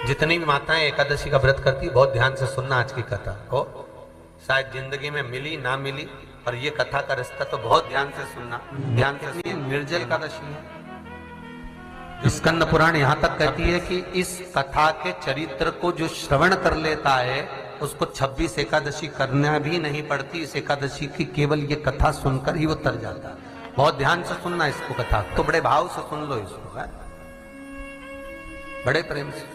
जितनी भी माताएं एकादशी का व्रत करती है बहुत ध्यान से सुनना आज की कथा को, शायद जिंदगी में मिली ना मिली, और ये कथा का रिश्ता तो बहुत ध्यान से सुनना, ध्यान से। निर्जल एकादशी है। स्कंद पुराण यहां तक कहती है कि इस कथा के चरित्र को जो श्रवण कर लेता है उसको 26 एकादशी करना भी नहीं पड़ती। इस एकादशी की केवल ये कथा सुनकर ही वो तर जाता है। बहुत ध्यान से सुनना इसको, कथा तो बड़े भाव से सुन लो इसको, है? बड़े प्रेम से।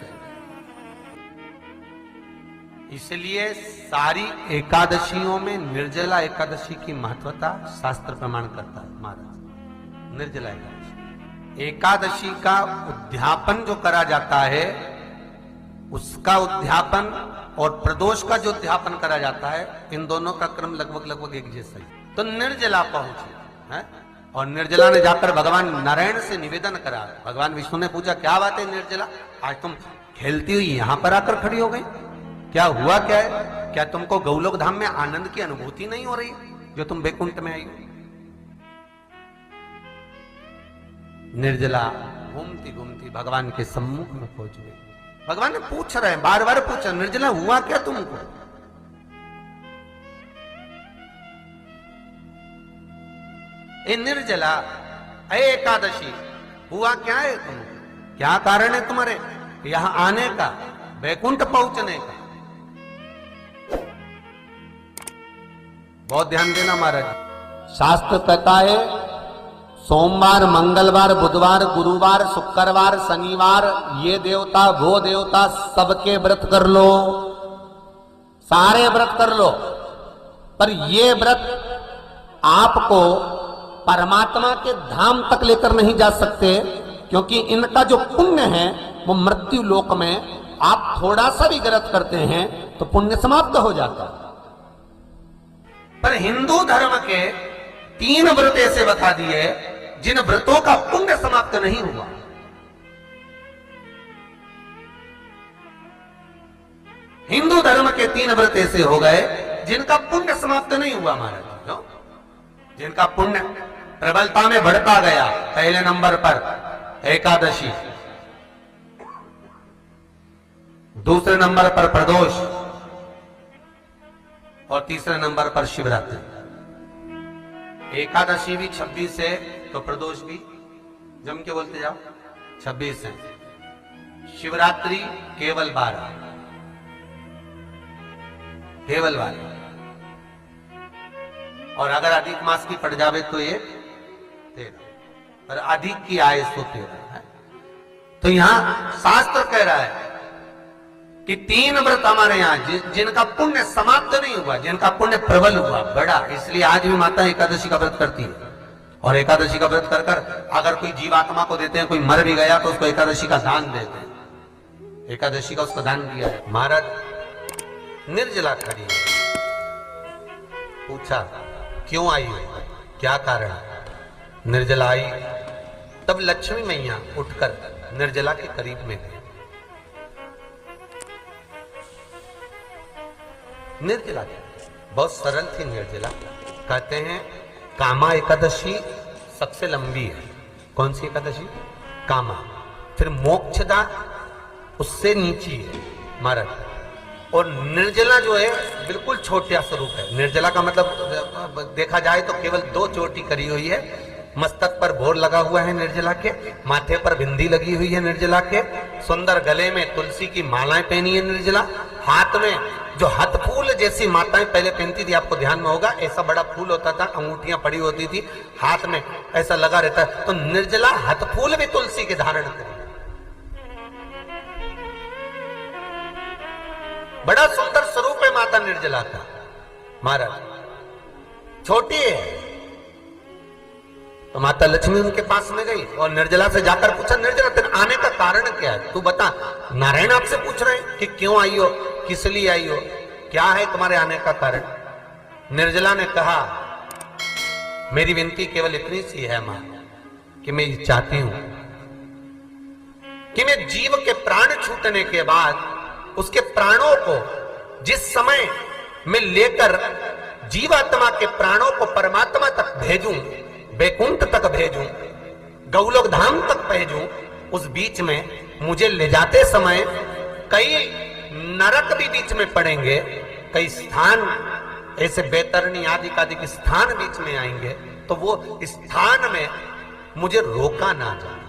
इसलिए सारी एकादशियों में निर्जला एकादशी की महत्वता शास्त्र प्रमाण करता है महाराज। निर्जला एकादशी का उद्यापन जो करा जाता है, उसका उद्यापन और प्रदोष का जो उद्यापन करा जाता है, इन दोनों का क्रम लगभग एक जैसा ही। तो निर्जला पहुंचे है, और निर्जला ने जाकर भगवान नारायण से निवेदन करा। भगवान विष्णु ने पूछा, क्या बात है निर्जला, आज तुम खेलती हुई यहां पर आकर खड़ी हो गई, क्या हुआ क्या है? क्या तुमको गौलोक धाम में आनंद की अनुभूति नहीं हो रही जो तुम बैकुंठ में आई हो? निर्जला घूमती घूमती भगवान के सम्मुख में पहुंच गई। भगवान ने पूछ रहे हैं, बार बार पूछा, निर्जला हुआ क्या तुमको? ए निर्जला, ए एकादशी, हुआ क्या है तुमको? क्या कारण है तुम्हारे यहां आने का, बैकुंठ पहुंचने का? बहुत ध्यान देना महाराज। शास्त्र कहता है सोमवार, मंगलवार, बुधवार, गुरुवार, शुक्रवार, शनिवार, ये देवता वो देवता सबके व्रत कर लो, सारे व्रत कर लो, पर ये व्रत आपको परमात्मा के धाम तक लेकर नहीं जा सकते, क्योंकि इनका जो पुण्य है वो मृत्यु लोक में आप थोड़ा सा भी व्रत करते हैं तो पुण्य समाप्त हो जाता है। पर हिंदू धर्म के 3 व्रत ऐसे बता दिए जिन व्रतों का पुण्य समाप्त नहीं हुआ। हिंदू धर्म के 3 व्रत ऐसे हो गए जिनका पुण्य समाप्त नहीं हुआ महाराज, जिनका पुण्य प्रबलता में बढ़ता गया। पहले नंबर पर एकादशी, दूसरे नंबर पर प्रदोष, और तीसरे नंबर पर शिवरात्रि। एकादशी भी 26 है तो प्रदोष भी जम के बोलते जाओ 26 है। शिवरात्रि केवल 12, केवल 12, और अगर अधिक मास की पड़ जावे तो ये 13, और अधिक की आए तो 13 है। तो यहां शास्त्र कह रहा है कि 3 व्रत हमारे यहाँ जिनका पुण्य समाप्त नहीं हुआ, जिनका पुण्य प्रबल हुआ, बड़ा। इसलिए आज भी माता एकादशी का व्रत करती है, और एकादशी का व्रत कर कर अगर कोई जीवात्मा को देते हैं, कोई मर भी गया तो उसको एकादशी का दान देते हैं। एकादशी का उसको दान दिया है। महाराज निर्जला खड़ी है, पूछा क्यों आई हो, क्या कारण? निर्जला आई, तब लक्ष्मी मैया उठकर निर्जला के करीब में गई। निर्जला बहुत सरल थी निर्जला। कहते हैं कामा एकादशी सबसे लंबी है। कौन सी एकादशी? कामा। फिर मोक्षदा उससे नीची है महाराज, और निर्जला जो है बिल्कुल छोटा स्वरूप है। निर्जला का मतलब देखा जाए तो केवल 2 चोटी करी हुई है। मस्तक पर भोर लगा हुआ है निर्जला के, माथे पर बिंदी लगी हुई है निर्जला के, सुंदर गले में तुलसी की मालाएं पहनी है निर्जला, हाथ में जो हथ फूल जैसी माताएं पहले पहनती थी, आपको ध्यान में होगा, ऐसा बड़ा फूल होता था, अंगूठियां पड़ी होती थी, हाथ में ऐसा लगा रहता है। तो निर्जला हथ फूल भी तुलसी के धारण करी। बड़ा सुंदर स्वरूप है माता निर्जला का महाराज। छोटी है तो माता लक्ष्मी उनके पास में गई और निर्जला से जाकर पूछा, निर्जला तेरे आने का कारण क्या है, तू बता। नारायण आपसे पूछ रहे हैं कि क्यों आई हो, किस लिए आई हो, क्या है तुम्हारे आने का कारण? निर्जला ने कहा, मेरी विनती केवल इतनी सी है मां, कि मैं ये चाहती हूं कि मैं जीव के प्राण छूटने के बाद उसके प्राणों को जिस समय मैं लेकर जीवात्मा के प्राणों को परमात्मा तक भेजूं, बैकुंठ तक भेजूं, गौलोक धाम तक भेजूं, उस बीच में मुझे ले जाते समय कई नरक भी बीच में पड़ेंगे, कई स्थान ऐसे बैतरणी आदि के स्थान बीच में आएंगे, तो वो स्थान में मुझे रोका ना जाए।